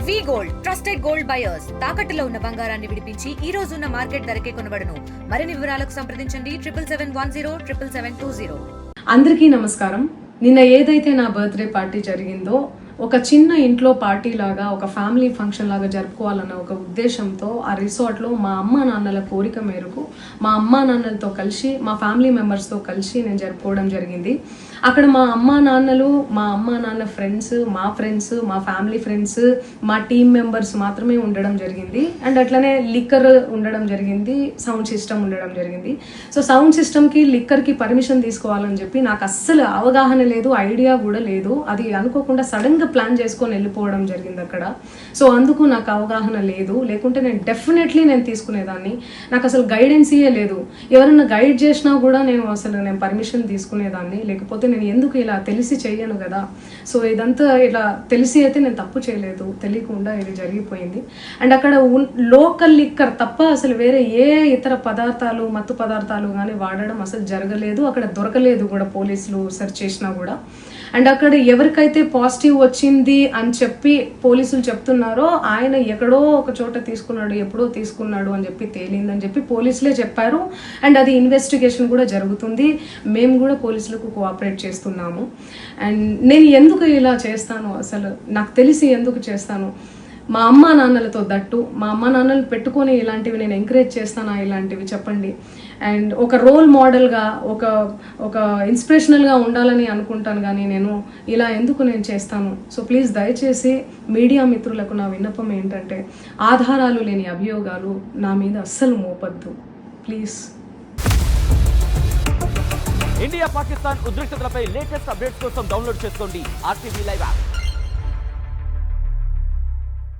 వి gold trusted gold buyers తాకట్టులో ఉన్న బంగారాన్ని విడిపించి ఈ రోజు ఉన్న మార్కెట్ ధరకే కొనబడును. మరిన్ని వివరాలకు సంప్రదించండి 77107720. అందరికీ నమస్కారం. నిన్న ఏదైతే నా బర్త్డే పార్టీ జరిగిందో ఒక చిన్న ఇంట్లో పార్టీ లాగా, ఒక ఫ్యామిలీ ఫంక్షన్ లాగా జరుపుకోవాలన్న ఒక ఉద్దేశంతో ఆ రిసార్ట్లో మా అమ్మా నాన్నల కోరిక మేరకు మా అమ్మా నాన్నలతో కలిసి, మా ఫ్యామిలీ మెంబర్స్తో కలిసి నేను జరుపుకోవడం జరిగింది. అక్కడ మా అమ్మా నాన్న ఫ్రెండ్స్, మా ఫ్యామిలీ ఫ్రెండ్స్, మా టీమ్ మెంబర్స్ మాత్రమే ఉండడం జరిగింది. అండ్ అట్లనే లిక్కర్ ఉండడం జరిగింది, సౌండ్ సిస్టమ్ ఉండడం జరిగింది. సో సౌండ్ సిస్టమ్కి, లిక్కర్కి పర్మిషన్ తీసుకోవాలని చెప్పి నాకు అస్సలు అవగాహన లేదు, ఐడియా కూడా లేదు. అది అనుకోకుండా సడన్గా ప్లాన్ చేసుకొని వెళ్ళిపోవడం జరిగింది అక్కడ. సో అందుకు నాకు అవగాహన లేదు, లేకుంటే నేను డెఫినెట్లీ తీసుకునేదాన్ని. నాకు అసలు గైడెన్సీయే లేదు. ఎవరైనా గైడ్ చేసినా కూడా నేను పర్మిషన్ తీసుకునేదాన్ని, లేకపోతే నేను ఎందుకు ఇలా తెలిసి చెయ్యను కదా. సో ఇదంతా ఇలా తెలిసి అయితే నేను తప్పు చేయలేదు, తెలియకుండా ఇది జరిగిపోయింది. అండ్ అక్కడ లోకల్ లిక్కర్ తప్ప అసలు వేరే ఏ ఇతర పదార్థాలు, మత్తు పదార్థాలు కానీ వాడడం అసలు జరగలేదు. అక్కడ దొరకలేదు కూడా, పోలీసులు సెర్చ్ చేసినా కూడా. అండ్ అక్కడ ఎవరికైతే పాజిటివ్ వచ్చింది అని చెప్పి పోలీసులు చెప్తున్నారో ఆయన ఎక్కడో ఒక చోట తీసుకున్నాడు, ఎప్పుడో తీసుకున్నాడు అని చెప్పి తేలిందని చెప్పి పోలీసులే చెప్పారు. అండ్ అది ఇన్వెస్టిగేషన్ కూడా జరుగుతుంది. మేము కూడా పోలీసులకు కోఆపరేట్ చేస్తున్నాము. అండ్ నేను ఎందుకు ఇలా చేస్తాను, అసలు నాకు తెలిసి ఎందుకు చేస్తాను, మా అమ్మా నాన్నలతో దట్టు, మా అమ్మా నాన్నలు పెట్టుకొని ఇలాంటివి నేను ఎంకరేజ్ చేస్తానా, ఇలాంటివి చెప్పండి. అండ్ ఒక రోల్ మోడల్గా, ఒక ఇన్స్పిరేషనల్గా ఉండాలని అనుకుంటాను, కానీ నేను ఇలా ఎందుకు నేను చేస్తాను. సో ప్లీజ్ దయచేసి మీడియా మిత్రులకు నా విన్నపం ఏంటంటే, ఆధారాలు లేని అభియోగాలు నా మీద అస్సలు మోపద్దు ప్లీజ్. ఇండియా పాకిస్తాన్ ఉద్రిక్తతలపై లేటెస్ట్ అప్డేట్స్ కోసం డౌన్లోడ్ చేసుకోండి RTV లైవ్ యాప్.